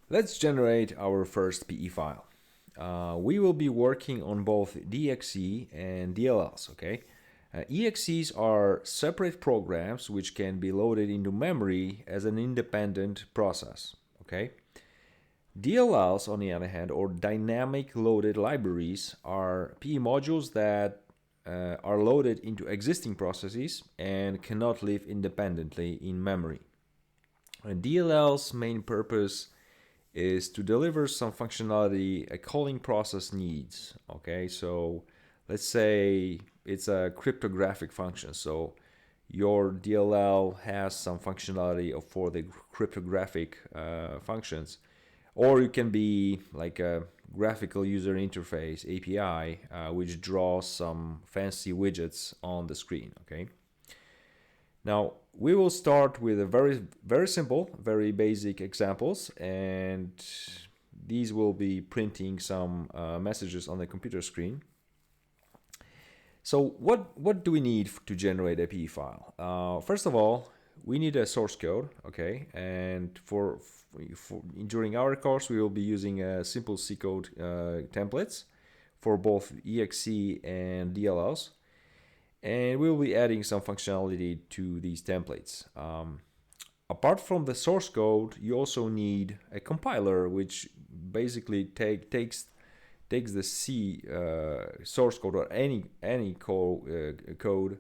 Let's generate our first PE file. We will be working on both DXE and DLLs, okay? EXEs are separate programs which can be loaded into memory as an independent process, okay? DLLs, on the other hand, or dynamic loaded libraries, are PE modules that are loaded into existing processes and cannot live independently in memory. DLL's main purpose is to deliver some functionality a calling process needs. Okay, so let's say it's a cryptographic function. So your DLL has some functionality for the cryptographic functions, or it can be like a graphical user interface API, which draws some fancy widgets on the screen. Okay. Now we will start with a very simple, very basic examples, and these will be printing some messages on the computer screen. So what do we need to generate a PE file? First of all, we need a source code, okay? And during our course, we will be using simple C code templates for both EXE and DLLs. And we'll be adding some functionality to these templates. Apart from the source code, you also need a compiler, which basically takes the C source code or any code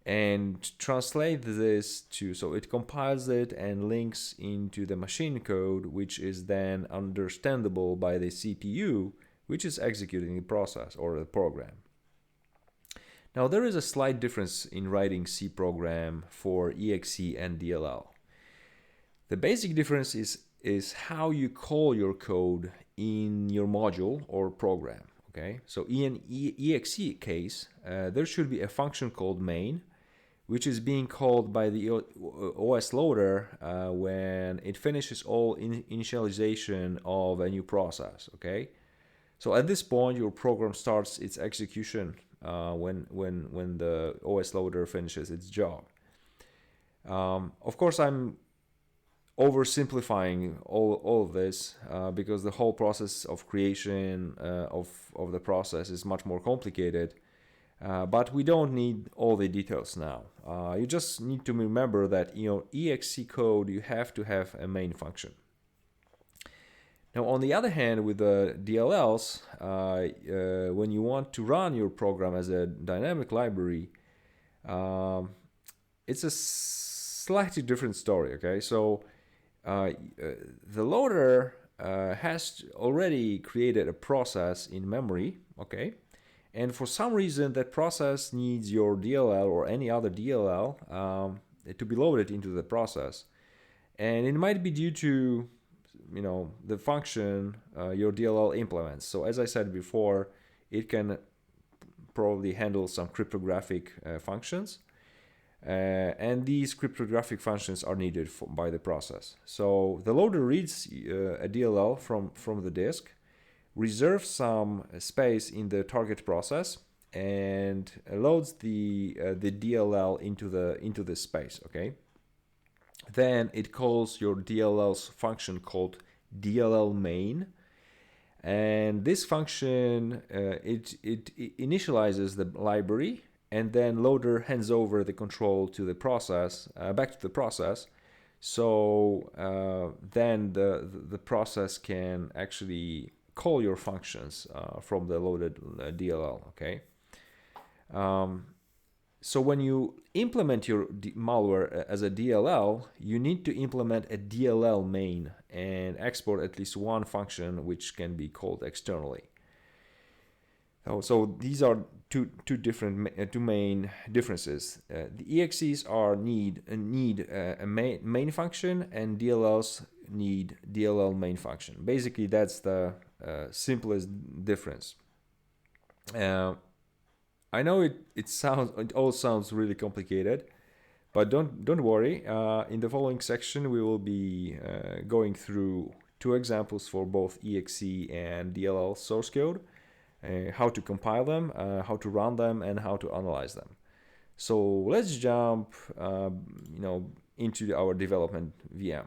and translates this so it compiles it and links into the machine code, which is then understandable by the CPU, which is executing the process or the program. Now there is a slight difference in writing C program for EXE and DLL. The basic difference is how you call your code in your module or program. Okay, so in EXE case, there should be a function called main, which is being called by the OS loader when it finishes all initialization of a new process. Okay, so at this point, your program starts its execution when the OS loader finishes its job. Of course, I'm oversimplifying all of this because the whole process of creation of the process is much more complicated. But we don't need all the details now. You just need to remember that EXE code, you have to have a main function. Now, on the other hand, with the DLLs, when you want to run your program as a dynamic library, it's a slightly different story. Okay, so the loader has already created a process in memory. Okay, and for some reason that process needs your DLL or any other DLL to be loaded into the process, and it might be due to the function your DLL implements. So as I said before, it can probably handle some cryptographic functions, and these cryptographic functions are needed by the process. So the loader reads a DLL from the disk, reserves some space in the target process, and loads the DLL into the space. Okay. Then it calls your DLL's function called DLL main, and this function it initializes the library, and then loader hands over the control to the process, back to the process. So then the process can actually call your functions from the loaded DLL. Okay. So when you implement your malware as a DLL, you need to implement a DLL main and export at least one function which can be called externally. So these are two main differences. The EXEs need a main function, and DLLs need DLL main function. Basically, that's the simplest difference. I know it all sounds really complicated, but don't worry. In the following section, we will be going through two examples for both EXE and DLL source code, how to compile them, how to run them, and how to analyze them. So let's jump, into our development VM.